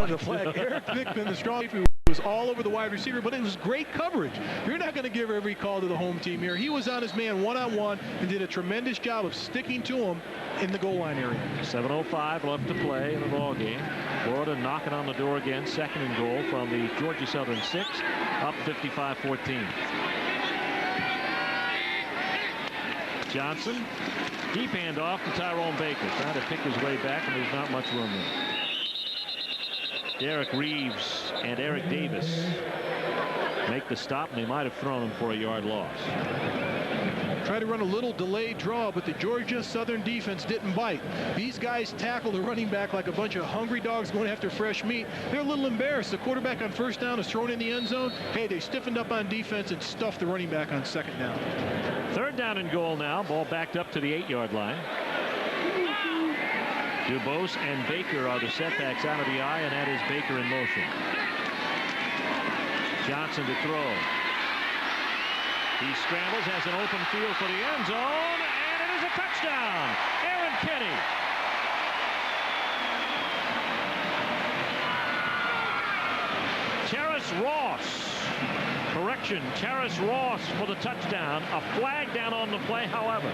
calling the flag. Eric Vickman, the strong safety, was all over the wide receiver, but it was great coverage. You're not going to give every call to the home team here. He was on his man one-on-one and did a tremendous job of sticking to him in the goal line area. 7:05 left to play in the ball game. Florida knocking on the door again, second and goal from the Georgia Southern 6, up 55-14. Johnson, deep handoff to Tyrone Baker, trying to pick his way back, and there's not much room there. Derek Reeves and Eric Davis make the stop, and they might have thrown him for a yard loss. Try to run a little delayed draw, but the Georgia Southern defense didn't bite. These guys tackle the running back like a bunch of hungry dogs going after fresh meat. They're a little embarrassed. The quarterback on first down is thrown in the end zone. Hey, they stiffened up on defense and stuffed the running back on second down. Third down and goal now. Ball backed up to the 8-yard line. Dubose and Baker are the setbacks out of the eye, and that is Baker in motion. Johnson to throw. He scrambles, has an open field for the end zone, and it is a touchdown. Aaron Kenny. Terrace Ross. Correction, Terrace Ross for the touchdown. A flag down on the play, however.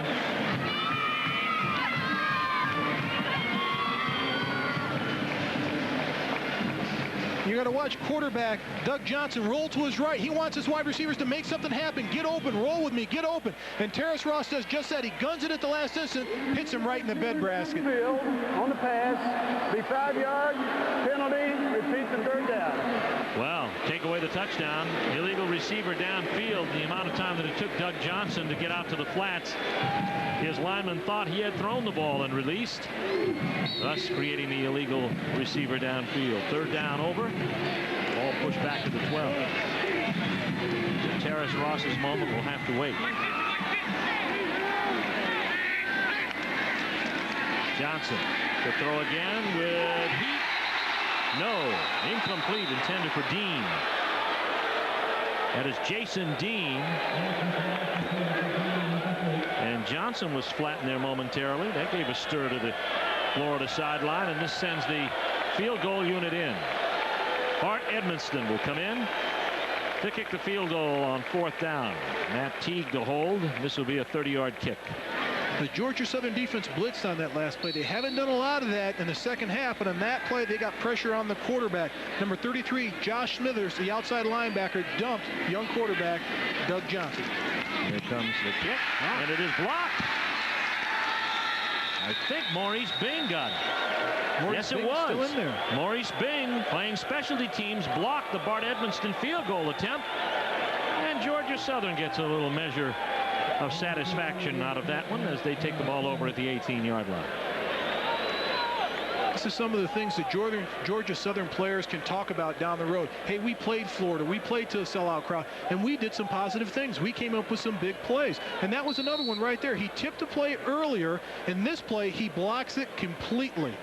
You got to watch quarterback Doug Johnson roll to his right. He wants his wide receivers to make something happen. Get open, roll with me, get open. And Terrace Ross does just that. He guns it at the last instant, hits him right in the breadbasket. Field on the pass, be 5 yards, penalty, repeat the third down. Well, take away the touchdown. Illegal receiver downfield. The amount of time that it took Doug Johnson to get out to the flats, his lineman thought he had thrown the ball and released, thus creating the illegal receiver downfield. Third down over. Ball pushed back to the 12. So Terrace Ross's moment will have to wait. Johnson to throw again with heat. No, incomplete, intended for Dean. That is Jason Dean. And Johnson was flattened there momentarily. That gave a stir to the Florida sideline, and this sends the field goal unit in. Bart Edmonston will come in to kick the field goal on fourth down. Matt Teague to hold. This will be a 30-yard kick. The Georgia Southern defense blitzed on that last play. They haven't done a lot of that in the second half, but on that play they got pressure on the quarterback. Number 33, Josh Smithers, the outside linebacker, dumped young quarterback Doug Johnson. Here comes the kick, and it is blocked. I think Maurice Bing got it. Yes, it was. Still in there. Maurice Bing, playing specialty teams, blocked the Bart Edmonston field goal attempt, and Georgia Southern gets a little measure of satisfaction out of that one as they take the ball over at the 18-yard line. This is some of the things that Georgia Southern players can talk about down the road. Hey, we played Florida. We played to a sellout crowd, and we did some positive things. We came up with some big plays, and that was another one right there. He tipped a play earlier. In this play, he blocks it completely.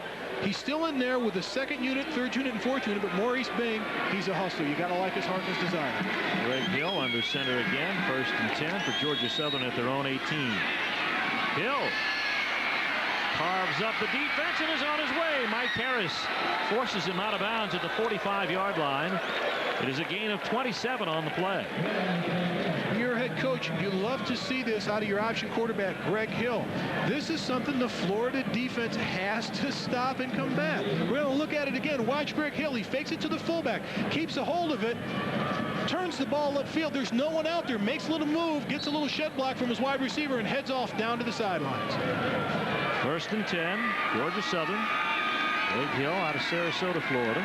He's still in there with the second unit, third unit, and fourth unit, but Maurice Bing, he's a hustler. You got to like his heart and his desire. Greg Hill under center again, 1st and 10 for Georgia Southern at their own 18. Hill carves up the defense and is on his way. Mike Harris forces him out of bounds at the 45-yard line. It is a gain of 27 on the play. You're a head coach. You love to see this out of your option quarterback, Greg Hill. This is something the Florida defense has to stop and combat. We're going to look at it again. Watch Greg Hill. He fakes it to the fullback, keeps a hold of it, turns the ball upfield. There's no one out there, makes a little move, gets a little shed block from his wide receiver, and heads off down to the sidelines. 1st and 10, Georgia Southern. Greg Hill out of Sarasota, Florida.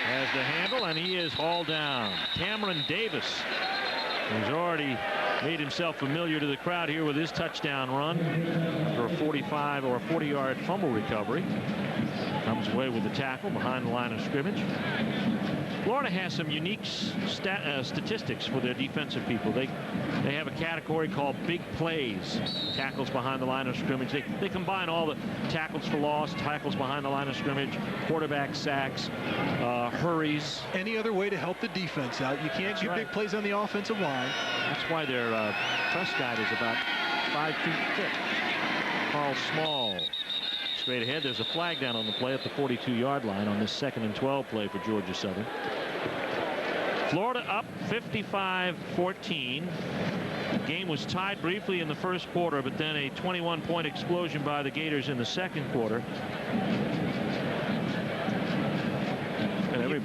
Has the handle, and he is hauled down. Cameron Davis, who's already made himself familiar to the crowd here with his touchdown run for a 45 or a 40-yard fumble recovery. Comes away with the tackle behind the line of scrimmage. Florida has some unique statistics for their defensive people. They have a category called big plays, tackles behind the line of scrimmage. They combine all the tackles for loss, tackles behind the line of scrimmage, quarterback sacks, hurries. Any other way to help the defense out. You can't get big plays on the offensive line. That's why their press guide is about 5 feet thick. Carl Small straight ahead. There's a flag down on the play at the 42-yard line on this 2nd and 12 play for Georgia Southern. Florida up 55-14. The game was tied briefly in the first quarter, but then a 21-point explosion by the Gators in the second quarter. And when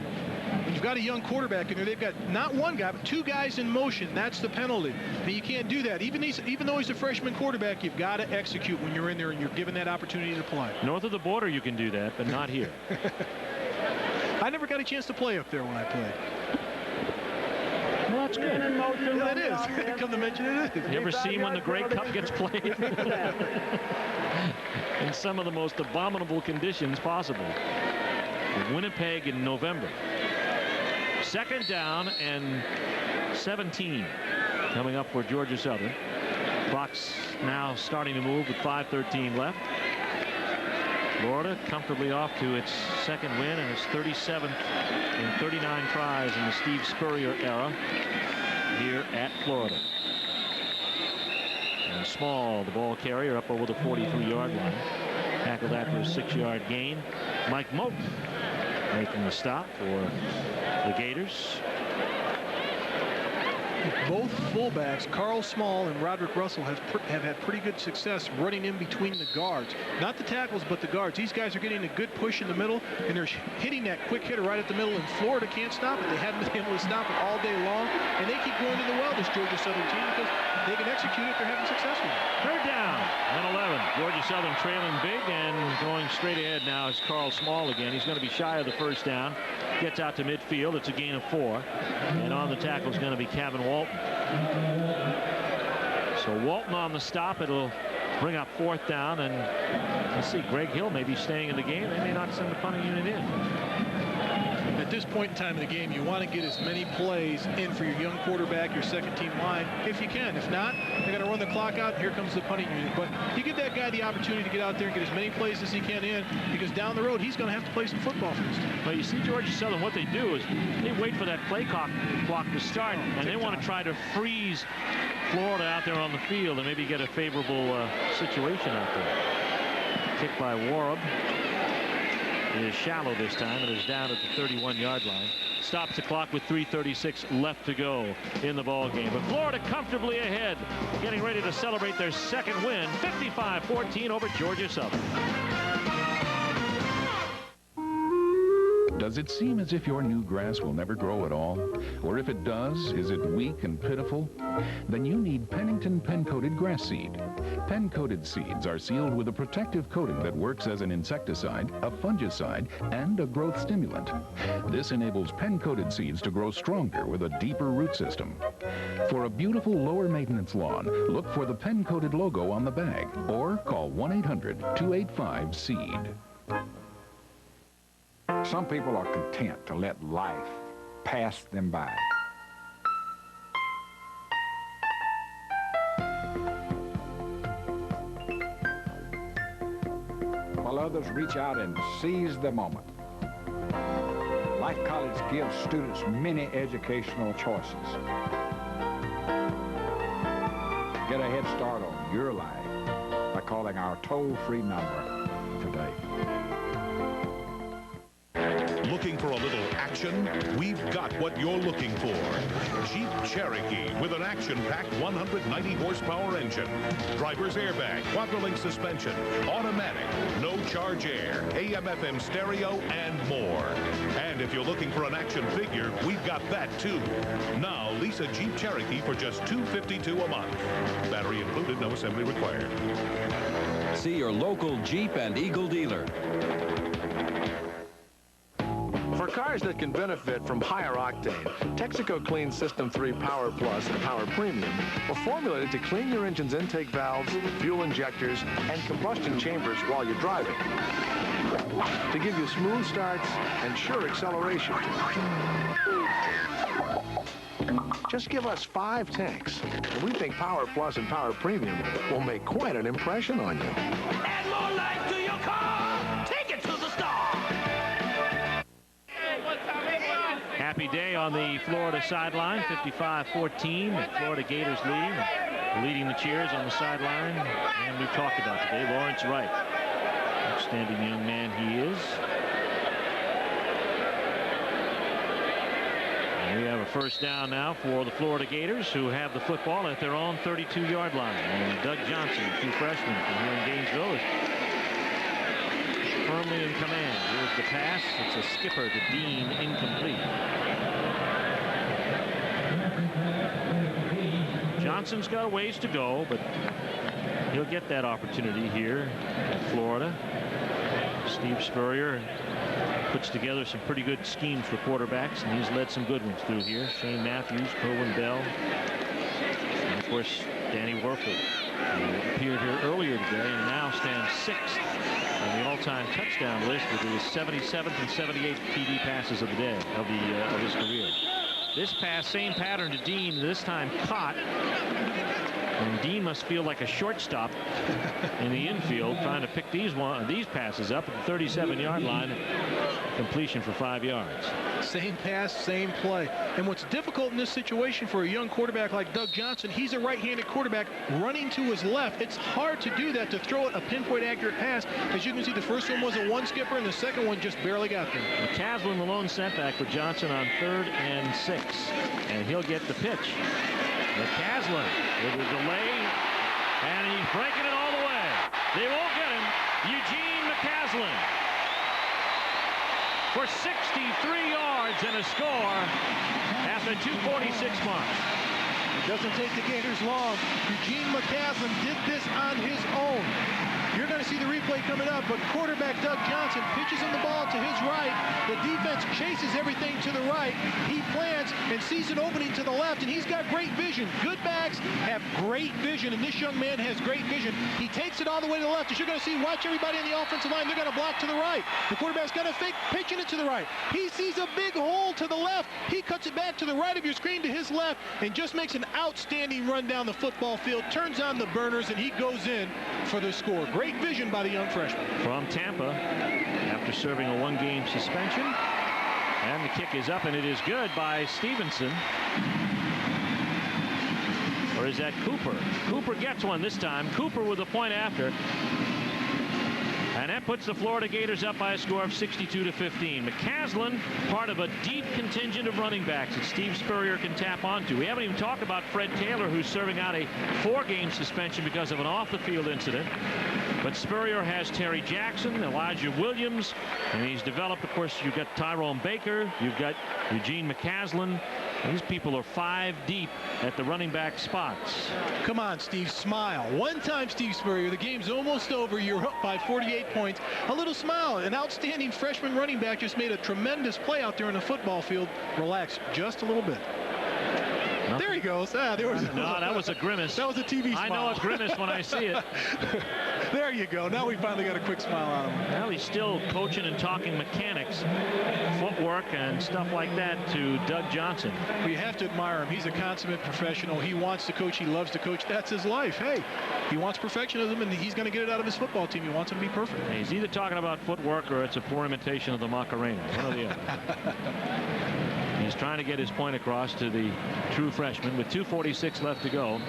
you've got a young quarterback in there, they've got not one guy, but 2 guys in motion. That's the penalty. And you can't do that. Even though he's a freshman quarterback, you've got to execute when you're in there and you're given that opportunity to play. North of the border, you can do that, but not here. I never got a chance to play up there when I played. Well, that's good. Yeah, it is. Come to mention it is. You ever see when the Grey Cup gets played? In some of the most abominable conditions possible. Winnipeg in November. 2nd down and 17 coming up for Georgia Southern. Clock's now starting to move with 5:13 left. Florida comfortably off to its 2nd win and its 37th in 39 tries in the Steve Spurrier era here at Florida. And Small, the ball carrier, up over the 43-yard line. Tackled after a 6-yard gain. Mike Moten making the stop for the Gators. Both fullbacks, Carl Small and Roderick Russell, have had pretty good success running in between the guards. Not the tackles, but the guards. These guys are getting a good push in the middle, and they're hitting that quick hitter right at the middle, and Florida can't stop it. They haven't been able to stop it all day long, and they keep going to the well, this Georgia Southern team, because they can execute if they're having success with it. 3rd down and 11. Georgia Southern trailing big, and going straight ahead now is Carl Small again. He's going to be shy of the 1st down. Gets out to midfield. It's a gain of 4. And on the tackle is going to be Kevin Walton. So Walton on the stop. It'll bring up 4th down. And let's see, Greg Hill may be staying in the game. They may not send the punting unit in. At this point in time in the game, you want to get as many plays in for your young quarterback, your second-team line, if you can. If not, they got to run the clock out. Here comes the punting unit. But you give that guy the opportunity to get out there and get as many plays as he can in, because down the road, he's going to have to play some football for this team. Well, you see Georgia Southern, what they do is they wait for that play clock to start, and they want to try to freeze Florida out there on the field and maybe get a favorable situation out there. Kick by Warab. It is shallow this time. It is down at the 31-yard line. Stops the clock with 3:36 left to go in the ball game. But Florida comfortably ahead, getting ready to celebrate their 2nd win, 55-14 over Georgia Southern. Does it seem as if your new grass will never grow at all? Or if it does, is it weak and pitiful? Then you need Pennington Pen-Coated Grass Seed. Pen-coated seeds are sealed with a protective coating that works as an insecticide, a fungicide, and a growth stimulant. This enables pen-coated seeds to grow stronger with a deeper root system. For a beautiful lower maintenance lawn, look for the Pen-Coated logo on the bag or call 1-800-285-SEED. Some people are content to let life pass them by. While others reach out and seize the moment. Life College gives students many educational choices. Get a head start on your life by calling our toll-free number today. Looking for a little action? We've got what you're looking for. Jeep Cherokee with an action-packed 190 horsepower engine, driver's airbag, quadrillink suspension, automatic, no charge air, AM/FM stereo, and more. And if you're looking for an action figure, we've got that too. Now lease a Jeep Cherokee for just $252 a month. Battery included, no assembly required. See your local Jeep and Eagle dealer. For cars that can benefit from higher octane, Texaco Clean System 3 Power Plus and Power Premium were formulated to clean your engine's intake valves, fuel injectors, and combustion chambers while you're driving, to give you smooth starts and sure acceleration. Just give us 5 tanks, and we think Power Plus and Power Premium will make quite an impression on you. Add more life to your car! Take it to the star! Happy day on the Florida sideline, 55-14. The Florida Gators leading the cheers on the sideline. And we've talked about today, Lawrence Wright. Outstanding young man he is. And we have a first down now for the Florida Gators, who have the football at their own 32-yard line. And Doug Johnson, true freshman from here in Gainesville, is firmly in command. Here's the pass. It's a skipper to Dean, incomplete. Johnson's got a ways to go, but he'll get that opportunity here at Florida. Steve Spurrier puts together some pretty good schemes for quarterbacks, and he's led some good ones through here. Shane Matthews, Kerwin Bell, and of course Danny Werfel, who appeared here earlier today and now stands 6th on the all-time touchdown list with his 77th and 78th TD passes of the day of his career. This pass, same pattern to Dean, this time caught. And Dean must feel like a shortstop in the infield trying to pick these passes up at the 37-yard line. Completion for 5 yards. Same pass, same play. And what's difficult in this situation for a young quarterback like Doug Johnson, he's a right-handed quarterback running to his left. It's hard to do that, to throw a pinpoint accurate pass. As you can see, the first one was a one-skipper, and the second one just barely got there. McCaslin, the lone setback for Johnson on 3rd and 6. And he'll get the pitch. McCaslin with a delay, and he's breaking it all the way. They won't get him. Eugene McCaslin for 63 yards and a score at the 2:46 mark. It doesn't take the Gators long. Eugene McCaslin did this on his own. You're going to see the replay coming up, but quarterback Doug Johnson pitches him the ball to his right. The defense chases everything to the right. He plants and sees an opening to the left, and he's got great vision. Good backs have great vision, and this young man has great vision. He takes it all the way to the left. As you're going to see, watch everybody in the offensive line. They're going to block to the right. The quarterback's going to fake pitching it to the right. He sees a big hole to the left. He cuts it back to the right of your screen to his left and just makes an outstanding run down the football field, turns on the burners, and he goes in for the score. Great vision by the young freshman. From Tampa, after serving a 1-game suspension. And the kick is up, and it is good by Stevenson. Or is that Cooper? Cooper gets one this time. Cooper with a point after. And that puts the Florida Gators up by a score of 62-15. McCaslin, part of a deep contingent of running backs that Steve Spurrier can tap onto. We haven't even talked about Fred Taylor, who's serving out a 4-game suspension because of an off-the-field incident. But Spurrier has Terry Jackson, Elijah Williams, and he's developed, of course, you've got Tyrone Baker, you've got Eugene McCaslin. These people are 5 deep at the running back spots. Come on, Steve, smile. One time, Steve Spurrier, the game's almost over. You're up by 48 points. A little smile. An outstanding freshman running back just made a tremendous play out there in the football field. Relax just a little bit. There he goes. There was no, that was a grimace. That was a TV smile. I know a grimace when I see it. There you go. Now we finally got a quick smile on him. Well, he's still coaching and talking mechanics, footwork, and stuff like that to Doug Johnson. Well, you have to admire him. He's a consummate professional. He wants to coach. He loves to coach. That's his life. Hey, he wants perfectionism, and he's going to get it out of his football team. He wants him to be perfect. He's either talking about footwork or it's a poor imitation of the Macarena. One or the other. He's trying to get his point across to the true freshman with 2:46 left to go.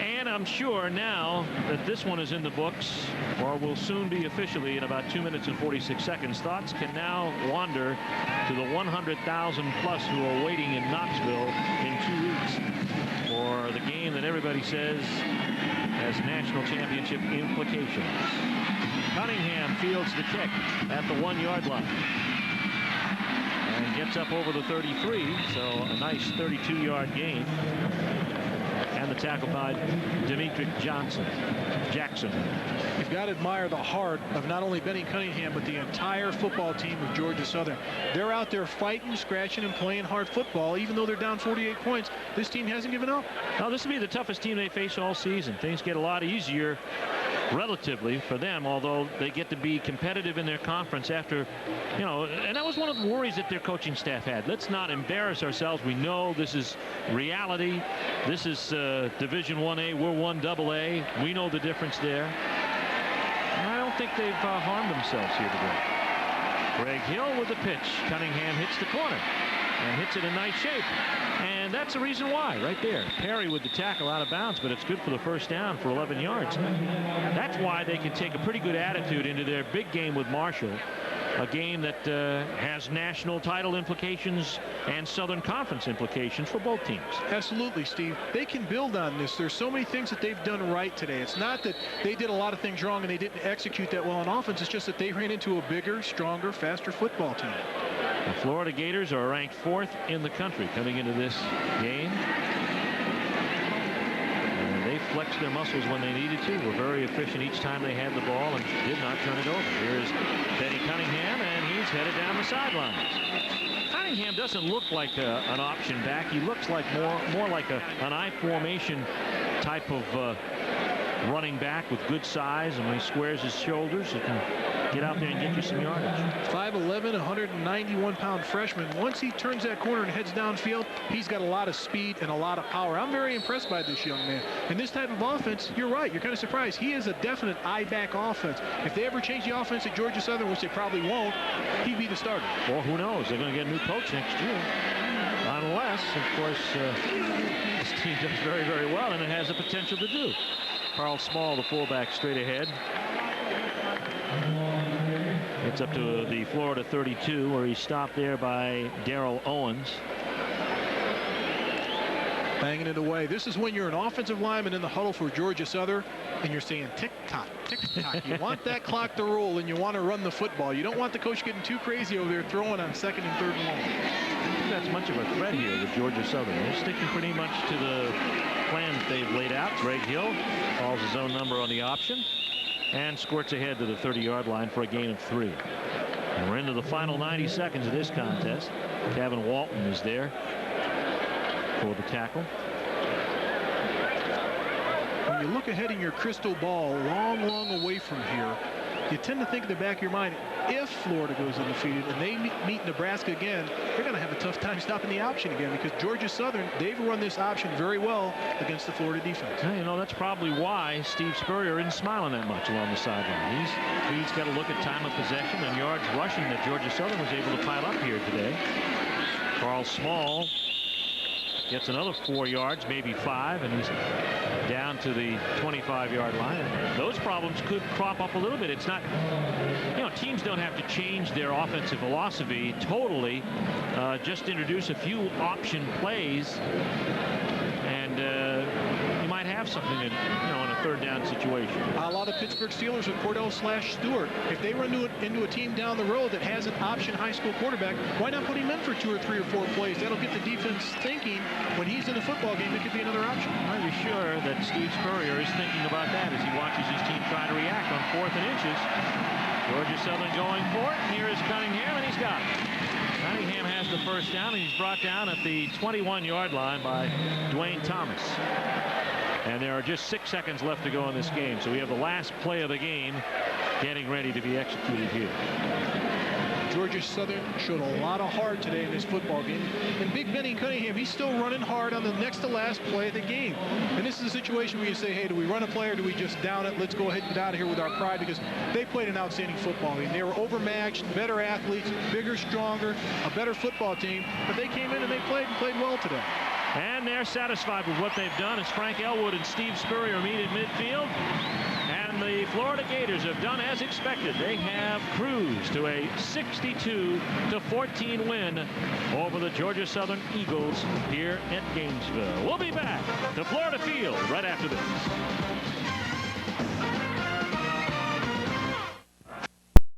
And I'm sure now that this one is in the books, or will soon be officially in about 2 minutes and 46 seconds, thoughts can now wander to the 100,000 plus who are waiting in Knoxville in 2 weeks for the game that everybody says has national championship implications. Cunningham fields the kick at the 1-yard line. And gets up over the 33, so a nice 32-yard gain. And the tackle by Demetric Jackson. You've got to admire the heart of not only Benny Cunningham, but the entire football team of Georgia Southern. They're out there fighting, scratching, and playing hard football. Even though they're down 48 points, this team hasn't given up. Now, this will be the toughest team they face all season. Things get a lot easier relatively for them, although they get to be competitive in their conference after, you know, and that was one of the worries that their coaching staff had. Let's not embarrass ourselves. We know this is reality. This is Division 1A. We're 1AA. We know the difference there. And I don't think they've harmed themselves here today. Greg Hill with the pitch. Cunningham hits the corner. and hits it in nice shape. And that's the reason why, right there. Perry with the tackle out of bounds, but it's good for the first down for 11 yards. That's why they can take a pretty good attitude into their big game with Marshall, a game that has national title implications and Southern Conference implications for both teams. Absolutely, Steve. They can build on this. There's so many things that they've done right today. It's not that they did a lot of things wrong and they didn't execute that well on offense. It's just that they ran into a bigger, stronger, faster football team. The Florida Gators are ranked 4th in the country coming into this game. And they flexed their muscles when they needed to. Were very efficient each time they had the ball and did not turn it over. Here's Benny Cunningham, and he's headed down the sidelines. Cunningham doesn't look like an option back. He looks like more like an I formation type of running back with good size, and when he squares his shoulders, he can get out there and get you some yardage. 5'11", 191-pound freshman. Once he turns that corner and heads downfield, he's got a lot of speed and a lot of power. I'm very impressed by this young man. And this type of offense, you're right, you're kind of surprised. He is a definite I-back offense. If they ever change the offense at Georgia Southern, which they probably won't, he'd be the starter. Well, who knows? They're going to get a new coach next year. Unless, of course, this team does very, very well, and it has the potential to do. Carl Small, the fullback, straight ahead. It's up to the Florida 32, where he's stopped there by Darrell Owens. Banging it away. This is when you're an offensive lineman in the huddle for Georgia Southern, and you're saying tick-tock, tick-tock. You want that clock to roll, and you want to run the football. You don't want the coach getting too crazy over there throwing on 2nd and 3rd and long. I don't think that's much of a threat here with Georgia Southern. They're sticking pretty much to the plan that they've laid out. Greg Hill calls his own number on the option and squirts ahead to the 30-yard line for a gain of 3. And we're into the final 90 seconds of this contest. Kevin Walton is there for the tackle. When you look ahead in your crystal ball, long away from here, you tend to think in the back of your mind, if Florida goes undefeated and they meet Nebraska again, they're going to have a tough time stopping the option again, because Georgia Southern, they've run this option very well against the Florida defense. Yeah, you know, that's probably why Steve Spurrier isn't smiling that much along the sideline. He's got to look at time of possession and yards rushing that Georgia Southern was able to pile up here today. Carl Small gets another 4 yards, maybe 5, and he's down to the 25-yard line. And those problems could crop up a little bit. It's not, you know, teams don't have to change their offensive philosophy totally. Just introduce a few option plays, and you might have something in, you know, in a 3rd down situation. A lot of Pittsburgh Steelers with Cordell/Stewart. If they run into a team down the road that has an option high school quarterback, why not put him in for 2 or 3 or 4 plays? That'll get the defense thinking when he's in the football game. It could be another option. I'm sure that Steve Spurrier is thinking about that as he watches his team try to react on 4th and inches. Georgia Southern going for it. Here is Cunningham, and he's got it. Cunningham has the first down, and he's brought down at the 21-yard line by Dwayne Thomas. And there are just 6 seconds left to go in this game. So we have the last play of the game getting ready to be executed here. Georgia Southern showed a lot of heart today in this football game. And Big Benny Cunningham, he's still running hard on the next to last play of the game. And this is a situation where you say, hey, do we run a play or do we just down it? Let's go ahead and get out of here with our pride, because they played an outstanding football game. They were overmatched, better athletes, bigger, stronger, a better football team. But they came in and they played well today. And they're satisfied with what they've done as Frank Elwood and Steve Spurrier meet in midfield. And the Florida Gators have done as expected. They have cruised to a 62-14 win over the Georgia Southern Eagles here at Gainesville. We'll be back to Florida Field right after this.